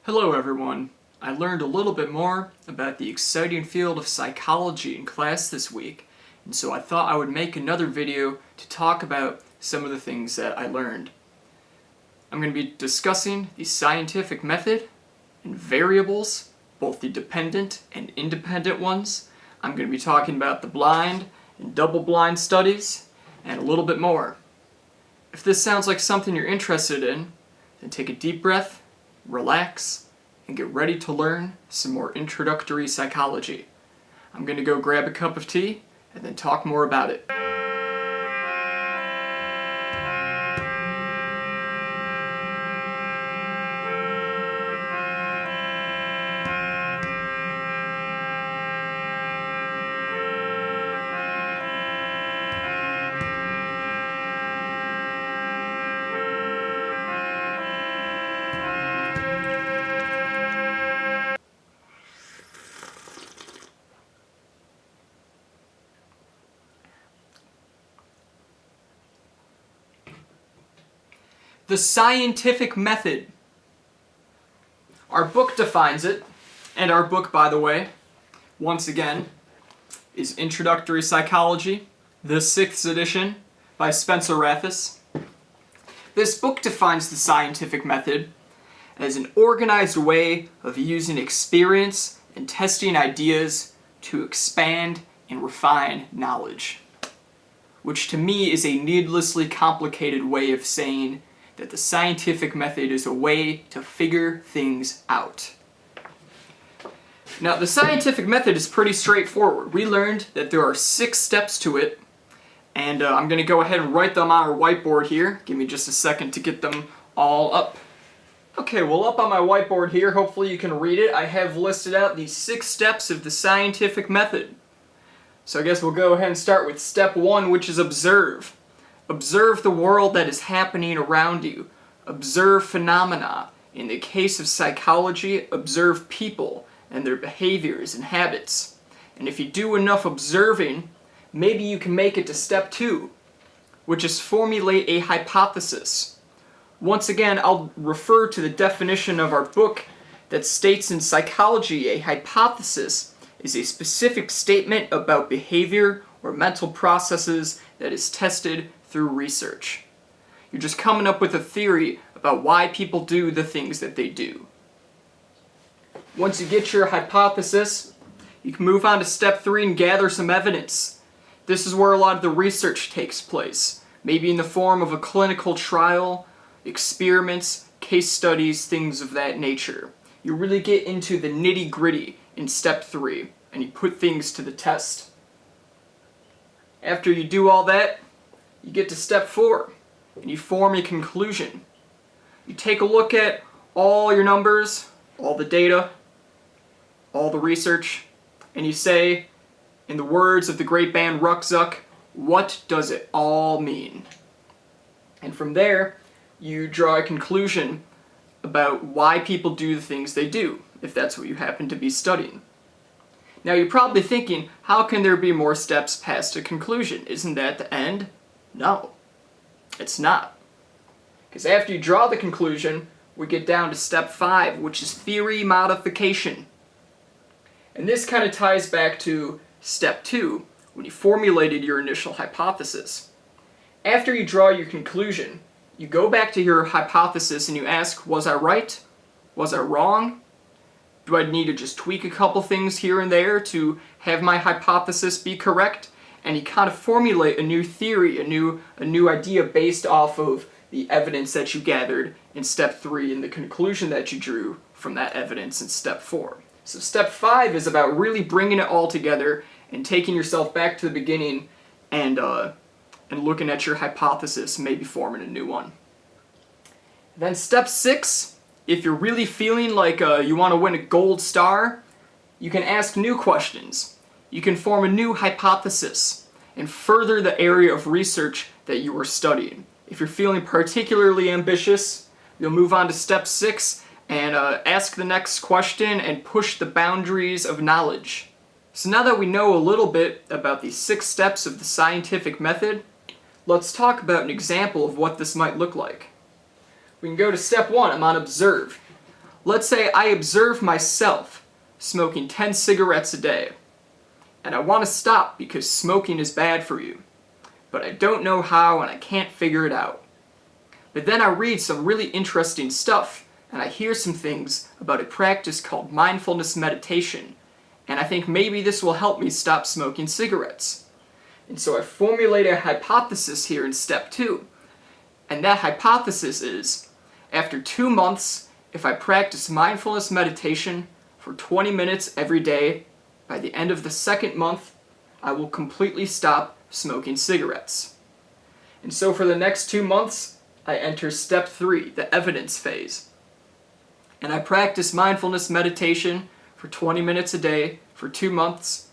Hello everyone. I learned a little bit more about the exciting field of psychology in class this week, and so I thought I would make another video to talk about some of the things that I learned. I'm going to be discussing the scientific method and variables, both the dependent and independent ones. I'm going to be talking about the blind and double-blind studies, and a little bit more. If this sounds like something you're interested in, then take a deep breath, relax, and get ready to learn some more introductory psychology. I'm going to go grab a cup of tea and then talk more about it. The scientific method. Our book defines it, and our book, by the way, once again, is Introductory Psychology, the 6th edition by Spencer Rathus. This book defines the scientific method as an organized way of using experience and testing ideas to expand and refine knowledge, which to me is a needlessly complicated way of saying that the scientific method is a way to figure things out. Now, the scientific method is pretty straightforward. We learned that there are 6 steps to it, and I'm going to go ahead and write them on our whiteboard here. Give me just a second to get them all up. Okay, well, up on my whiteboard here, hopefully you can read it, I have listed out the 6 steps of the scientific method. So I guess we'll go ahead and start with step 1, which is observe. Observe the world that is happening around you. Observe phenomena. In the case of psychology, observe people and their behaviors and habits. And if you do enough observing, maybe you can make it to step 2, which is formulate a hypothesis. Once again, I'll refer to the definition of our book that states in psychology a hypothesis is a specific statement about behavior or mental processes that is tested through research. You're just coming up with a theory about why people do the things that they do. Once you get your hypothesis, you can move on to step 3 and gather some evidence. This is where a lot of the research takes place, maybe in the form of a clinical trial, experiments, case studies, things of that nature. You really get into the nitty-gritty in step 3, and you put things to the test. After you do all that, you get to step 4, and you form a conclusion. You take a look at all your numbers, all the data, all the research, and you say, in the words of the great band Ruckzuck, what does it all mean? And from there, you draw a conclusion about why people do the things they do, if that's what you happen to be studying. Now you're probably thinking, how can there be more steps past a conclusion? Isn't that the end? No, it's not. Because after you draw the conclusion, we get down to step 5, which is theory modification. And this kind of ties back to step 2, when you formulated your initial hypothesis. After you draw your conclusion, you go back to your hypothesis and you ask, was I right? Was I wrong? Do I need to just tweak a couple things here and there to have my hypothesis be correct? And you kind of formulate a new theory, a new idea based off of the evidence that you gathered in step 3 and the conclusion that you drew from that evidence in step 4. So step 5 is about really bringing it all together and taking yourself back to the beginning and looking at your hypothesis, maybe forming a new one. Then step 6, if you're really feeling like you want to win a gold star, you can ask new questions. You can form a new hypothesis and further the area of research that you are studying. If you're feeling particularly ambitious, you'll move on to step 6 and ask the next question and push the boundaries of knowledge. So now that we know a little bit about the 6 steps of the scientific method, let's talk about an example of what this might look like. We can go to step 1, I'm on observe. Let's say I observe myself smoking 10 cigarettes a day, and I want to stop because smoking is bad for you, but I don't know how and I can't figure it out. But then I read some really interesting stuff, and I hear some things about a practice called mindfulness meditation, and I think maybe this will help me stop smoking cigarettes. And so I formulate a hypothesis here in step 2, and that hypothesis is, after 2 months, if I practice mindfulness meditation for 20 minutes every day, by the end of the 2nd month, I will completely stop smoking cigarettes. And so for the next 2 months, I enter step 3, the evidence phase. And I practice mindfulness meditation for 20 minutes a day for 2 months.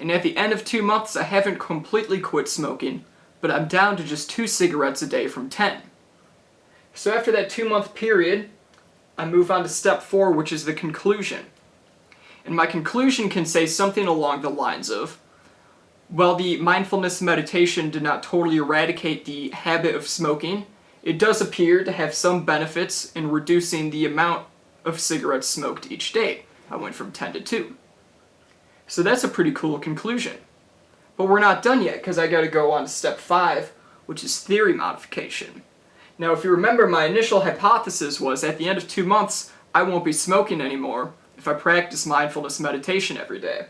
And at the end of 2 months, I haven't completely quit smoking, but I'm down to just 2 cigarettes a day from 10. So after that 2-month period, I move on to step 4, which is the conclusion. And my conclusion can say something along the lines of, while the mindfulness meditation did not totally eradicate the habit of smoking, it does appear to have some benefits in reducing the amount of cigarettes smoked each day. I went from 10 to 2. So that's a pretty cool conclusion. But we're not done yet, because I gotta go on to step 5, which is theory modification. Now, if you remember, my initial hypothesis was at the end of 2 months, I won't be smoking anymore if I practice mindfulness meditation every day.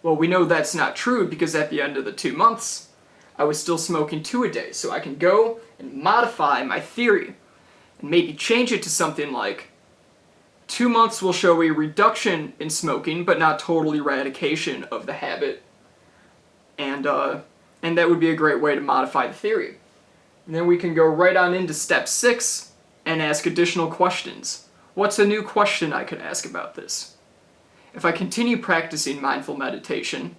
Well, we know that's not true, because at the end of the 2 months, I was still smoking 2 a day. So I can go and modify my theory and maybe change it to something like 2 months will show a reduction in smoking, but not total eradication of the habit. And that would be a great way to modify the theory. And then we can go right on into step 6 and ask additional questions. What's a new question I could ask about this? If I continue practicing mindful meditation,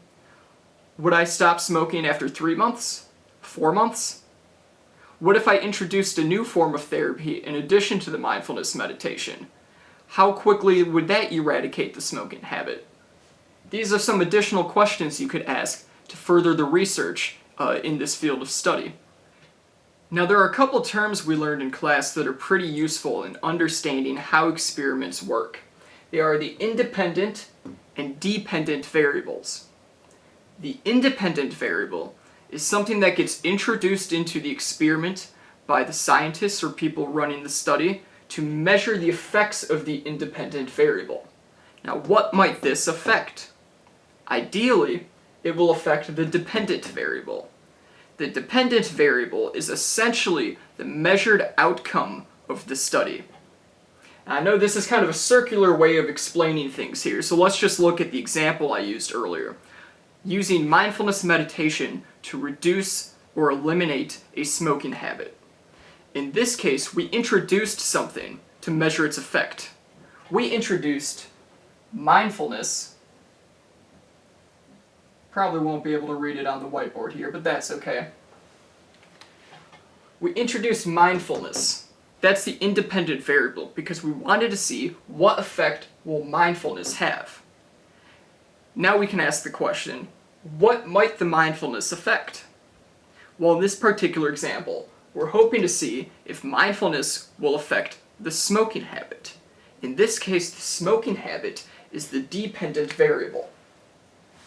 would I stop smoking after 3 months? 4 months? What if I introduced a new form of therapy in addition to the mindfulness meditation? How quickly would that eradicate the smoking habit? These are some additional questions you could ask to further the research in this field of study. Now, there are a couple terms we learned in class that are pretty useful in understanding how experiments work. They are the independent and dependent variables. The independent variable is something that gets introduced into the experiment by the scientists or people running the study to measure the effects of the independent variable. Now, what might this affect? Ideally, it will affect the dependent variable. The dependent variable is essentially the measured outcome of the study. And I know this is kind of a circular way of explaining things here, so let's just look at the example I used earlier. Using mindfulness meditation to reduce or eliminate a smoking habit. In this case, we introduced something to measure its effect. We introduced mindfulness. Probably won't be able to read it on the whiteboard here, but that's okay. We introduced mindfulness. That's the independent variable, because we wanted to see what effect will mindfulness have. Now we can ask the question, what might the mindfulness affect? Well, in this particular example, we're hoping to see if mindfulness will affect the smoking habit. In this case, the smoking habit is the dependent variable.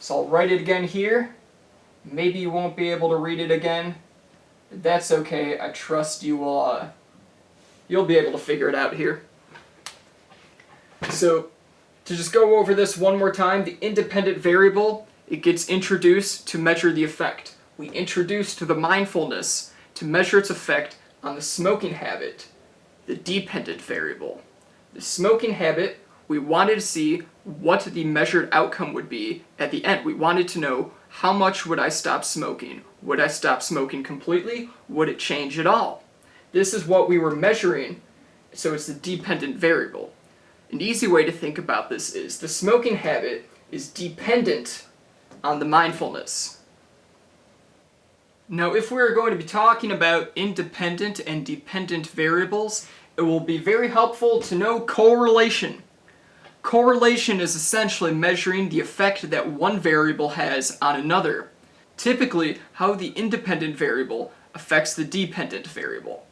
So I'll write it again here. Maybe you won't be able to read it again. That's okay. I trust you will. You'll be able to figure it out here. So to just go over this one more time, the independent variable, it gets introduced to measure the effect. We introduced the mindfulness to measure its effect on the smoking habit, the dependent variable. The smoking habit, we wanted to see what the measured outcome would be at the end. We wanted to know, how much would I stop smoking? Would I stop smoking completely? Would it change at all? This is what we were measuring, so it's the dependent variable. An easy way to think about this is the smoking habit is dependent on the mindfulness. Now, if we're going to be talking about independent and dependent variables, it will be very helpful to know correlation. Correlation is essentially measuring the effect that one variable has on another. Typically, how the independent variable affects the dependent variable.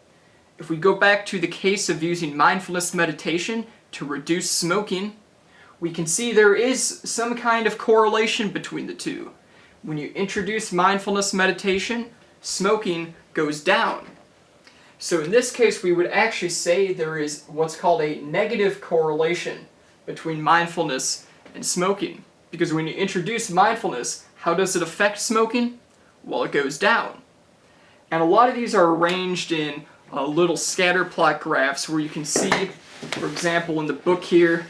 If we go back to the case of using mindfulness meditation to reduce smoking, we can see there is some kind of correlation between the two. When you introduce mindfulness meditation, smoking goes down. So in this case, we would actually say there is what's called a negative correlation between mindfulness and smoking. Because when you introduce mindfulness, how does it affect smoking? Well, it goes down. And a lot of these are arranged in little scatter plot graphs where you can see, for example, in the book here,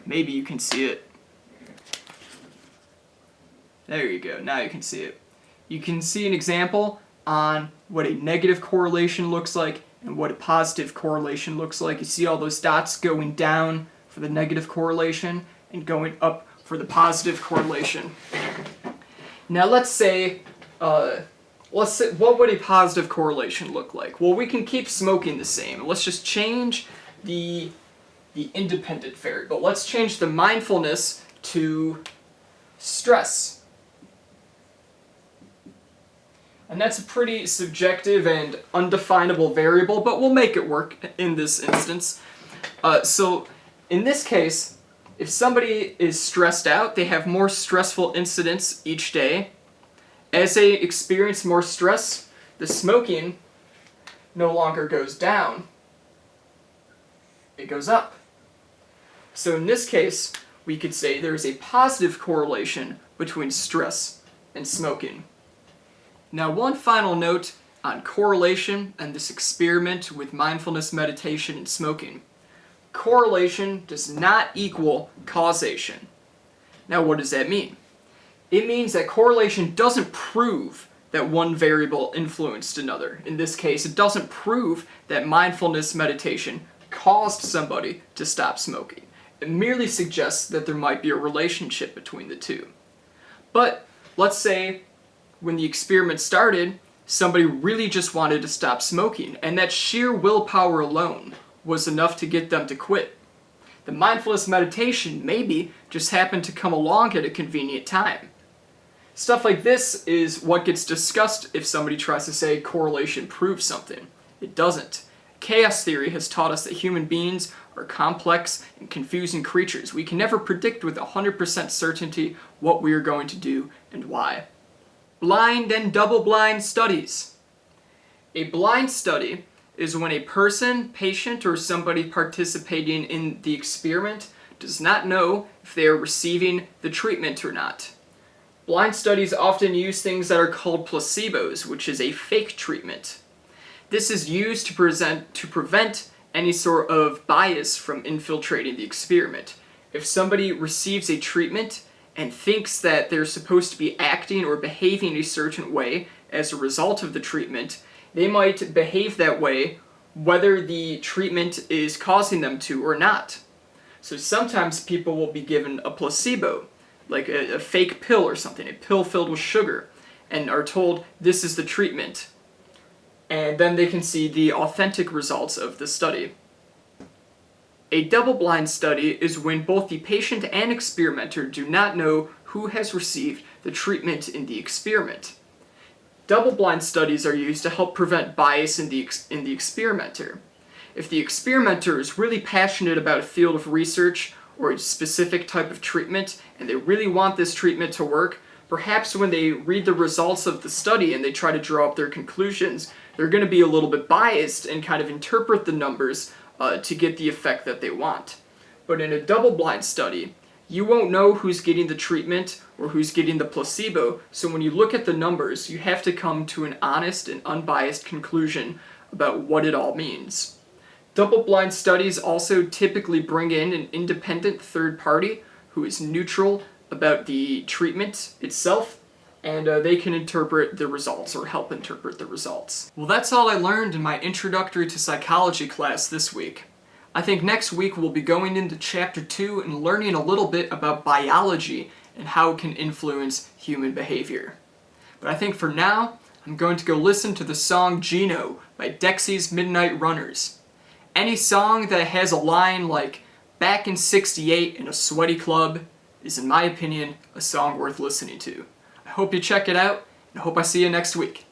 maybe you can see it. There you go, now you can see it. You can see an example on what a negative correlation looks like and what a positive correlation looks like. You see all those dots going down for the negative correlation and going up for the positive correlation. Now let's say, what would a positive correlation look like? Well, we can keep smoking the same. Let's just change the independent variable. Let's change the mindfulness to stress. And that's a pretty subjective and undefinable variable, but we'll make it work in this instance. So in this case, if somebody is stressed out, they have more stressful incidents each day. As they experience more stress, the smoking no longer goes down. It goes up. So in this case, we could say there is a positive correlation between stress and smoking. Now, one final note on correlation and this experiment with mindfulness meditation and smoking. Correlation does not equal causation. Now, what does that mean? It means that correlation doesn't prove that one variable influenced another. In this case, it doesn't prove that mindfulness meditation caused somebody to stop smoking. It merely suggests that there might be a relationship between the two. But let's say when the experiment started, somebody really just wanted to stop smoking, and that sheer willpower alone was enough to get them to quit. The mindfulness meditation maybe just happened to come along at a convenient time. Stuff like this is what gets discussed if somebody tries to say correlation proves something. It doesn't. Chaos theory has taught us that human beings are complex and confusing creatures. We can never predict with 100% certainty what we are going to do and why. Blind and double-blind studies. A blind study is when a person, patient, or somebody participating in the experiment does not know if they are receiving the treatment or not. Blind studies often use things that are called placebos, which is a fake treatment. This is used to prevent any sort of bias from infiltrating the experiment. If somebody receives a treatment and thinks that they're supposed to be acting or behaving a certain way as a result of the treatment, they might behave that way whether the treatment is causing them to or not. So sometimes people will be given a placebo, like a fake pill or something, a pill filled with sugar, and are told this is the treatment. And then they can see the authentic results of the study. A double-blind study is when both the patient and experimenter do not know who has received the treatment in the experiment. Double-blind studies are used to help prevent bias in the experimenter. If the experimenter is really passionate about a field of research or a specific type of treatment, and they really want this treatment to work, perhaps when they read the results of the study and they try to draw up their conclusions, they're going to be a little bit biased and kind of interpret the numbers to get the effect that they want. But in a double-blind study, you won't know who's getting the treatment or who's getting the placebo, so when you look at the numbers, you have to come to an honest and unbiased conclusion about what it all means. Double-blind studies also typically bring in an independent third party who is neutral about the treatment itself, and they can interpret the results or help interpret the results. Well, that's all I learned in my Introductory to Psychology class this week. I think next week we'll be going into Chapter 2 and learning a little bit about biology and how it can influence human behavior. But I think for now, I'm going to go listen to the song Gino by Dexy's Midnight Runners. Any song that has a line like, "Back in '68 in a sweaty club," is, in my opinion, a song worth listening to. I hope you check it out, and I hope I see you next week.